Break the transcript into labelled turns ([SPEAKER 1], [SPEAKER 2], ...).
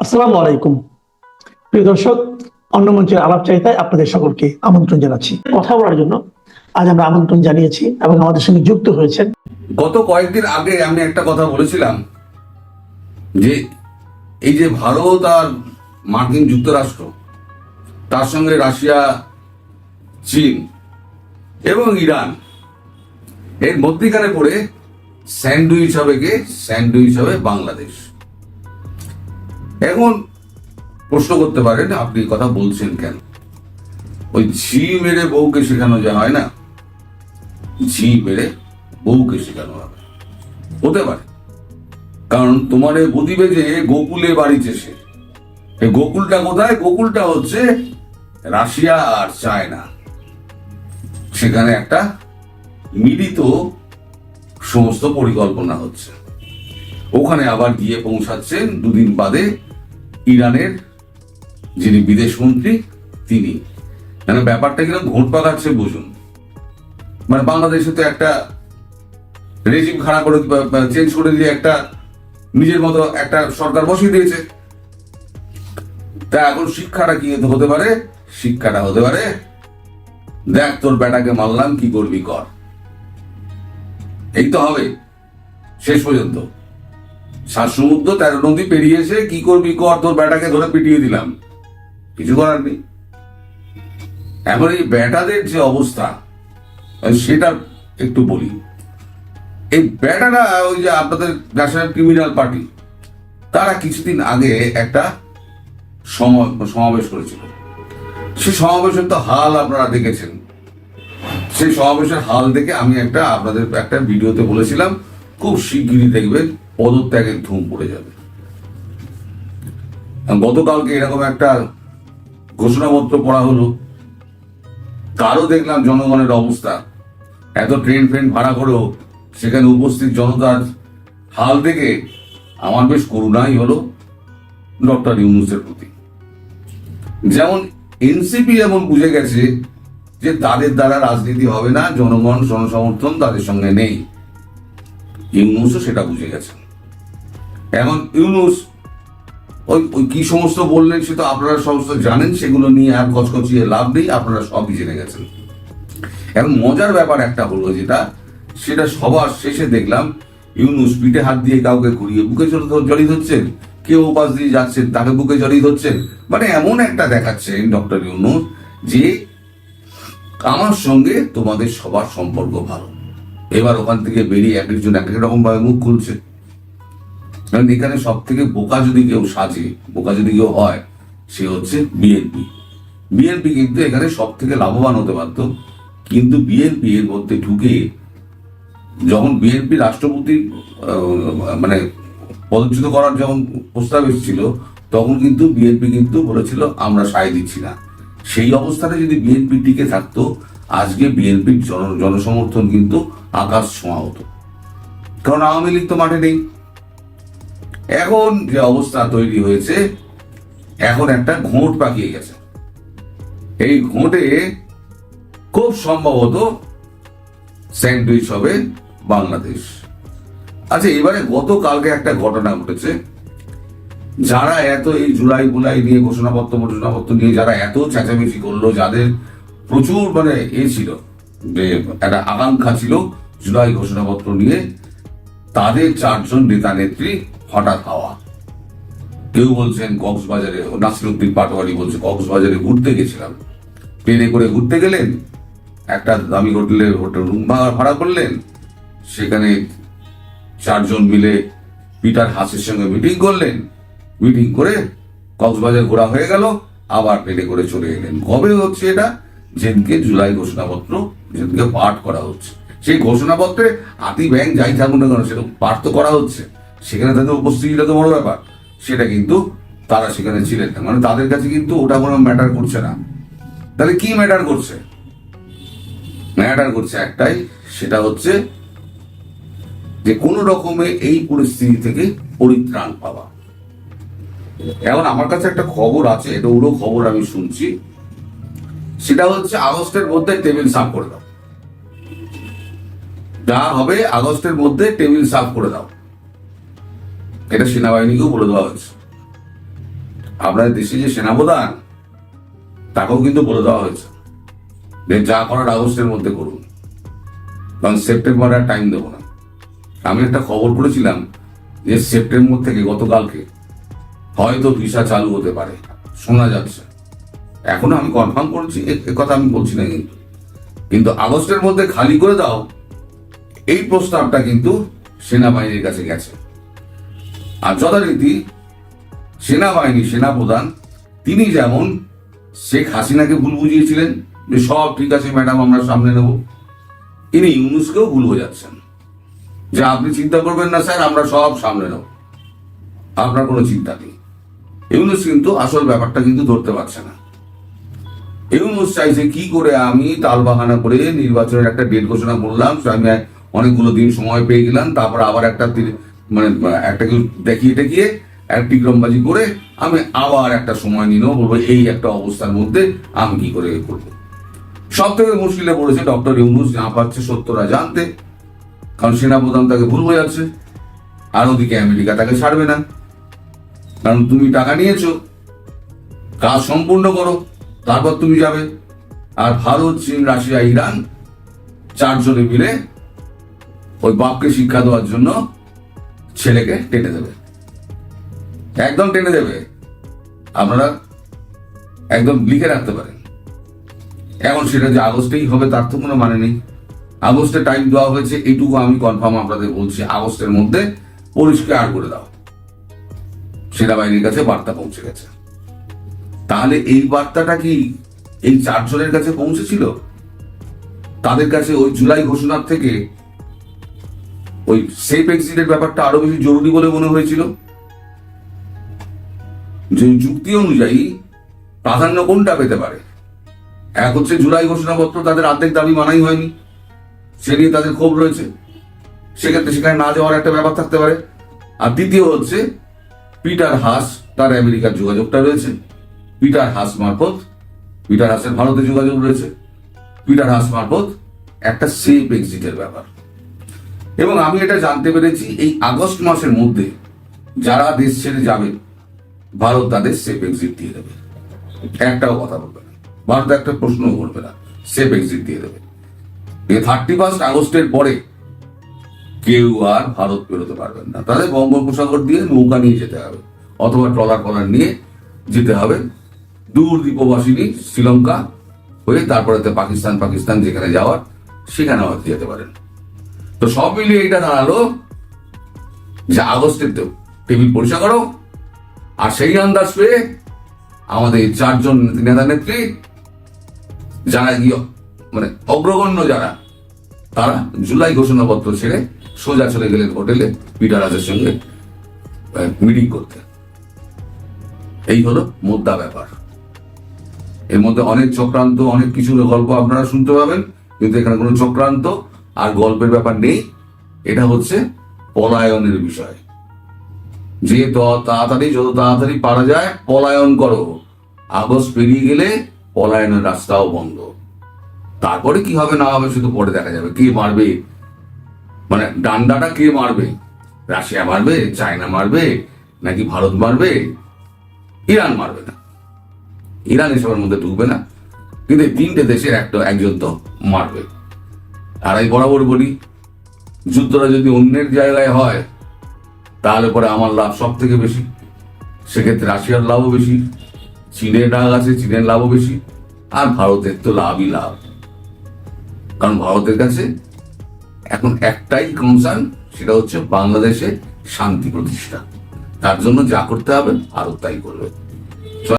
[SPEAKER 1] আসসালামু আলাইকুম। প্রিয় দর্শক, অন্য মঞ্চের আলাপচারিতায় আপনাদের সকলকে আমন্ত্রণ জানাচ্ছি। কথা বলার জন্য আজ আমরা আমন্ত্রণ জানিয়েছি এবং আমাদের সঙ্গে যুক্ত হয়েছেন।
[SPEAKER 2] গত কয়েকদিন আগে আমি একটা কথা বলেছিলাম যে এই যে ভারত আর মার্কিন যুক্তরাষ্ট্র, তার সঙ্গে রাশিয়া, চীন এবং ইরান, এর মধ্যিখানে পড়ে স্যান্ডউইচ হবে কে? স্যান্ডউইচ হবে বাংলাদেশ। এখন প্রশ্ন করতে পারেন, আপনি কথা বলছেন কেন? ওই ঝি মেরে বউকে শেখানো যা হয় না, ঝি মেরে বউকে শেখানো হবে, হতে পারে। কারণ তোমার বুদিবে যে গোকুলে বাড়িছে সে, এই গোকুলটা কোথায়? গোকুলটা হচ্ছে রাশিয়া আর চায়না। সেখানে একটা মিলিত সমস্ত পরিকল্পনা হচ্ছে। ওখানে আবার গিয়ে পৌঁছাচ্ছেন দুদিন বাদে ইরানের যিনি বিদেশ মন্ত্রী, তিনি। মানে ব্যাপারটা কিরকম ঘোট পাকাচ্ছে বুঝুন। মানে বাংলাদেশে তো একটা রেজিম খাড়া করে চেঞ্জ করে দিয়ে একটা নিজের মতো একটা সরকার বসিয়ে দিয়েছে। তা এখন শিক্ষাটা কি হতে পারে? শিক্ষাটা হতে পারে, দেখ তোর বেটাকে মারলাম, কি করবি কর। এই তো হবে শেষ পর্যন্ত। 7 সমুদ্র 13 নদী পেরিয়েছে, কি করবি কর, তোর বেটাকে ধরে পিটিয়ে দিলাম, কিছু করার নেই। এখন এই বেটাদের যে অবস্থা সেটা একটু বলি। এই বেটারা ওই যে আপনাদের ন্যাশনাল ক্রিমিনাল পার্টি, তারা কিছুদিন আগে একটা সমাবেশ করেছিল। সেই সমাবেশের তো হাল আপনারা দেখেছেন। সেই সমাবেশের হাল দেখে আমি আপনাদের একটা ভিডিওতে বলেছিলাম, খুব শিগগিরই দেখবেন পদত্যাগের ধুম পড়ে যাবে। গতকালকে এরকম একটা ঘোষণাপত্র পড়া হলো, কারো দেখলাম জনগণের অবস্থা, এত ট্রেন ফ্রেন ভাড়া করেও সেখানে উপস্থিত জনতার হাল দেখে আমার বেশ করুণাই হলো ডক্টর ইউনূসের প্রতি। যেমন এনসিপি এমন বুঝে গেছে যে তাদের দ্বারা রাজনীতি হবে না, জনগণ জনসমর্থন তাদের সঙ্গে নেই, ইউনূসও সেটা বুঝে গেছে। এখন ইউনূস ওই কি সমস্ত বললেন সে তো আপনারা সমস্ত জানেন, সেগুলো নিয়ে আর কচকচিয়ে লাভ নেই, আপনারা সবই জেনে গেছেন। এখন মজার ব্যাপার একটা হলো যেটা, সেটা সবার শেষে দেখলাম ইউনূস পিঠে হাত দিয়ে কাউকে ঘুরিয়ে বুকে জড়িয়ে ধরছেন, কেউ পাশ দিয়ে যাচ্ছেন তাকে বুকে জড়িয়ে ধরছেন। মানে এমন একটা দেখাচ্ছেন ডক্টর ইউনূস যে আমার সঙ্গে তোমাদের সবার সম্পর্ক ভালো। এবার ওখান থেকে বেরিয়ে এক একজন এক এক রকম ভাবে মুখ খুলছে। কারণ এখানে সব থেকে বোকা যদি কেউ সাজে, বোকা যদি কেউ হয়, সে হচ্ছে বিএনপি। বিএনপি কিন্তু এখানে সব থেকে লাভবান হতে পারত, কিন্তু বিএনপি এর মধ্যে ঢুকে যখন বিএনপি রাষ্ট্রপতি মানে পদচ্যুত করার যখন প্রস্তাব এসেছিল, তখন কিন্তু বিএনপি কিন্তু বলেছিল আমরা সায় দিচ্ছি না। সেই অবস্থানে যদি বিএনপি টিকে থাকতো, আজকে বিএনপির জনসমর্থন কিন্তু আকাশ ছোঁয়া হতো। কারণ আওয়ামী লীগ তো মাঠে নেই। এখন যে অবস্থা তৈরি হয়েছে, এখন একটা ঘোট পাকিয়ে গেছে। এই ঘোটে খুব সম্ভবত স্যান্ডউইচ হবে বাংলাদেশ। আচ্ছা, এবারে গতকালকে একটা ঘটনা ঘটেছে। যারা এত এই জুলাই বুলাই নিয়ে ঘোষণাপত্র নিয়ে যারা এত চেঁচামেচি করলো, যাদের প্রচুর মানে ছিল যে একটা আকাঙ্ক্ষা ছিল জুলাই ঘোষণাপত্র নিয়ে, তাদের 4 জন নেতা নেত্রী হঠাৎ হাওয়া। কেউ বলছেন কক্সবাজারে, নাসিরউদ্দিন পাটোয়ারি বলছে কক্সবাজারে ঘুরতে গেছিলাম, প্লেনে করে ঘুরতে গেলেন, একটা দামি হোটেল রুম ভাড়া করলেন, সেখানে 4 জন মিলে পিটার হাসের সঙ্গে মিটিং করলেন, মিটিং করে কক্সবাজার ঘোরা হয়ে গেল, আবার প্লেনে করে চলে এলেন। কবে হচ্ছে এটা? যেদিনকে জুলাই ঘোষণাপত্র যেদিনকে পাঠ করা হচ্ছে, সেই ঘোষণাপত্রে হাতি ব্যাং যাই থাকুন না কেন সেটা পাঠ তো করা হচ্ছে, সেখানে তাদের উপস্থিতিটা তো বড় ব্যাপার। সেটা কিন্তু তারা সেখানে ছিলেন না, মানে তাদের কাছে কিন্তু ওটা কোনো ম্যাটার করছে না। তাহলে কি ম্যাটার করছে? ম্যাটার করছে একটাই, সেটা হচ্ছে যে কোন রকমে এই পরিস্থিতি থেকে পরিত্রাণ পাওয়া। এখন আমার কাছে একটা খবর আছে, এটা উড়ো খবর আমি শুনছি, সেটা হচ্ছে আগস্টের মধ্যে টেবিল সাফ করে দাও। যা হবে আগস্টের মধ্যে টেবিল সাফ করে দাও, এটা সেনাবাহিনীকেও বলে দেওয়া হয়েছে। আপনাদের দেশে যে সেনাপ্রধান, তাকেও কিন্তু বলে দেওয়া হয়েছে যে যা করার আগস্টের মধ্যে করুন, কারণ সেপ্টেম্বরে আর টাইম দেবো না। আমি একটা খবর পড়েছিলাম যে সেপ্টেম্বর থেকে, গতকালকে হয়তো ভিসা চালু হতে পারে, শোনা যাচ্ছে। এখনো আমি কনফার্ম করছি, এ কথা আমি বলছি না, কিন্তু আগস্টের মধ্যে খালি করে দাও, এই প্রস্তাবটা কিন্তু সেনাবাহিনীর কাছে গেছে। আর যথারীতি সেনাবাহিনী সেনাপ্রধান তিনি যেমন শেখ হাসিনাকে ভুল বুঝিয়েছিলেন যে সব ঠিক আছে ম্যাডাম, আমরা সামনে নেব, ইনি ইউনূসকেও ভুল বোঝাচ্ছেন যে আপনি চিন্তা করবেন না স্যার, আমরা সব সামনে নেব, আপনার কোনো চিন্তা নেই। ইউনূস কিন্তু আসল ব্যাপারটা কিন্তু ধরতে পারছে না। ইউনূস চাইছে কি করে আমি তালবাহানা করে নির্বাচনের একটা ডেট ঘোষণা করলাম, আমি অনেকগুলো দিন সময় পেয়ে গেলাম, তারপর আবার একটা মানে একটা দেখিয়ে টেকিয়ে এক টিকরমবাজি করে আমি আবার একটা সময় নিলেও বলবো এই একটা অবস্থার মধ্যে আমি কি করে করবো। সব থেকে মুশকিলে পড়েছে ডক্টর ইউনূস, যা পাচ্ছে সত্যরা জানতে, কারণ সেনাপ্রধান তাকে ভুল বোঝাচ্ছে, আর ওদিকে আমেরিকা তাকে ছাড়বে না, কারণ তুমি টাকা নিয়েছো, কাজ সম্পূর্ণ করো, তারপর তুমি যাবে। আর ভারত, চীন, রাশিয়া, ইরান চারজনে মিলে ওই বাপকে শিক্ষা দেওয়ার জন্য ছেলেকে টেনে দেবে, একদম টেনে দেবে। আপনারা একদম লিখে রাখতে পারেন। এখন সেটা যে আগস্টেই হবে তার তো কোনো মানে নেই। আগস্টে টাইম দেওয়া হয়েছে, এইটুকু আমি কনফার্ম আপনাদের বলছি, আগস্টের মধ্যে পরিষ্কার করে দাও। সেনাবাহিনীর কাছে বার্তা পৌঁছে গেছে। তাহলে এই বার্তাটা কি এই চারজনের কাছে পৌঁছেছিল? তাদের কাছে ওই জুলাই ঘোষণার থেকে ওই সেফ এক্সিটের ব্যাপারটা আরো বেশি জরুরি বলে মনে হয়েছিল? যে যুক্তি অনুযায়ী প্রাধান্য কোনটা পেতে পারে? এক হচ্ছে জুলাই ঘোষণাপত্র, তাদের অর্ধেক দাবি মানাই হয়নি, সে নিয়ে তাদের ক্ষোভ রয়েছে, সেক্ষেত্রে সেখানে না যাওয়ার একটা ব্যাপার থাকতে পারে। আর দ্বিতীয় হচ্ছে পিটার হাস, তার আমেরিকার যোগাযোগটা রয়েছে, পিটার হাস মারফত, পিটার হাসের ভারতে যোগাযোগ রয়েছে, পিটার হাস মারফত একটা সেফ এক্সিটের ব্যাপার। এবং আমি এটা জানতে পেরেছি এই আগস্ট মাসের মধ্যে যারা দেশ ছেড়ে যাবে, ভারত তাদের সেফ এক্সিট দিয়ে দেবে, একটাও কথা বলবে না, ভারত একটা প্রশ্নও করবে না, সেফ এক্সিট দিয়ে দেবে। 31 আগস্টের পরে কেউ আর ভারত বেরোতে পারবেন না, তাদের বঙ্গোপসাগর দিয়ে নৌকা নিয়ে যেতে হবে, অথবা ট্রলার নিয়ে যেতে হবে দূর দ্বীপবাসিনী শ্রীলঙ্কা হয়ে, তারপরে পাকিস্তান যেখানে যাওয়ার সেখানে হয়তো যেতে পারেন। তো সব মিলিয়ে এটা দাঁড়ালো যে আগস্টের টেবিল পরিষ্কার করো। আর সেই আন্দাজ পেয়ে আমাদের চারজন নেতা নেত্রী, যারা গিয়ে মানে অগ্রগণ্য যারা, তারা জুলাই ঘোষণাপত্র ছেড়ে সোজা চলে গেলেন হোটেলে পিটার হাসের সঙ্গে মিটিং করতে। এই হলো মুদ্রা ব্যাপার। এর মধ্যে অনেক চক্রান্ত, অনেক কিছুর গল্প আপনারা শুনতে পাবেন, কিন্তু এখানে কোনো চক্রান্ত আর গল্পের ব্যাপার নেই। এটা হচ্ছে পলায়নের বিষয়। যে যত তাড়াতাড়ি পারা যায় পলায়ন করো। আগস্ট পেরিয়ে গেলে পলায়নের রাস্তাও বন্ধ। তারপরে কি হবে না হবে শুধু পরে দেখা যাবে। কে মারবে, মানে ডান্ডাটা কে মারবে? রাশিয়া মারবে, চায়না মারবে, নাকি ভারত মারবে? ইরান মারবে না, ইরান এসবের মধ্যে ঢুকবে না, কিন্তু এই তিনটে দেশের একজন তো মারবে। আর এই বরাবর বলি, যুদ্ধটা যদি অন্যের জায়গায় হয় তাহলে পরে আমার লাভ সব থেকে বেশি, সেক্ষেত্রে রাশিয়ার লাভও বেশি, চীনের ডাক আছে, চীনের লাভও বেশি, আর ভারতের তো লাভই লাভ। কারণ ভারতের কাছে এখন একটাই কনসার্ন, সেটা হচ্ছে বাংলাদেশে শান্তি প্রতিষ্ঠা। তার জন্য যা করতে হবে ভারত তাই করবে।